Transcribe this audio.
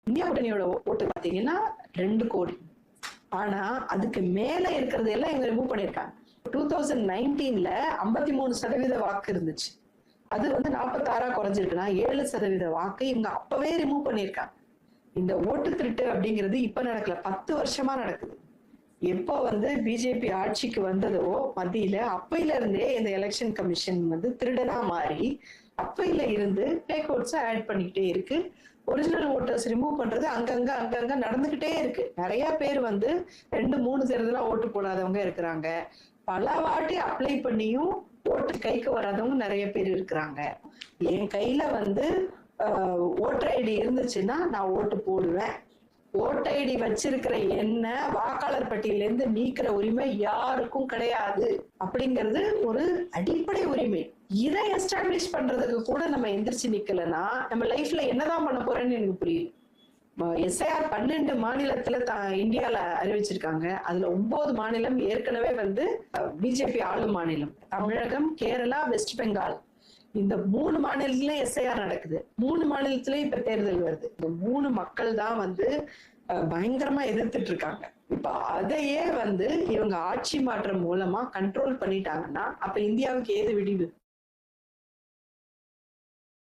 India கூட்டணியோட ஓட்டு பாத்தீங்கன்னா 2 கோடி. ஆனா அதுக்கு மேல இருக்கிறது எல்லாம் இவங்க ரிமூவ் பண்ணிருக்காங்க. 2019ல 53% வாக்கு இருந்துச்சு. அது வந்து 46 குறைஞ்சிருக்குன்னா 7% வாக்கு இவங்க அப்பவே ரிமூவ் பண்ணிருக்காங்க. இந்த ஓட்டு திருட்டு அப்படிங்கிறது இப்ப நடக்கல, 10 வருஷமா நடக்குது. எப்போ வந்து பிஜேபி ஆட்சிக்கு வந்ததோ மத்தியில, அப்பையில இருந்தே இந்த எலெக்ஷன் கமிஷன் வந்து திருடனா மாறி அப்பையில இருந்து ஃபேக் ஓட்ஸ் ஆட் பண்ணிக்கிட்டே இருக்கு. ஒரிஜினல் ஓட்டர்ஸ் ரிமூவ் பண்றது அங்கங்க நடந்துகிட்டே இருக்கு. நிறைய பேர் வந்து 2-3 தேர்தலா ஓட்டு போடாதவங்க இருக்கிறாங்க. பல வாட்டி அப்ளை பண்ணியும் ஓட்டு கைக்கு வராதவங்க நிறைய பேர் இருக்கிறாங்க. என் கையில வந்து ஓட்டர் ஐடி இருந்துச்சுன்னா நான் ஓட்டு போடுவேன். ஓட்டர் ஐடி வச்சிருக்கிற என்ன வாக்காளர் பட்டியல இருந்து நீக்கிற உரிமை யாருக்கும் கிடையாது அப்படிங்கிறது ஒரு அடிப்படை உரிமை. இதை எஸ்டாப்ளிஷ் பண்றதுக்கு கூட நம்ம எந்திரிச்சு நிக்கலன்னா நம்ம லைஃப்ல என்னதான் பண்ண போறேன்னு எனக்கு புரியுது. எஸ்ஐஆர் 12 மாநிலத்துல இந்தியால அறிவிச்சிருக்காங்க. அதுல 9 மாநிலம் ஏற்கனவே வந்து பிஜேபி ஆளும் மாநிலம். தமிழகம், கேரளா, வெஸ்ட் பெங்கால், இந்த 3 மாநிலத்திலயும் எஸ்ஐஆர் நடக்குது. 3 மாநிலத்திலயும் இப்ப தேர்தல் வருது. இந்த 3 மக்கள் தான் வந்து பயங்கரமா எதிர்த்துட்டு இருக்காங்க. இப்ப அதையே வந்து இவங்க ஆட்சி மாற்றம் மூலமா கண்ட்ரோல் பண்ணிட்டாங்கன்னா அப்ப இந்தியாவுக்கு ஏது விடிவு?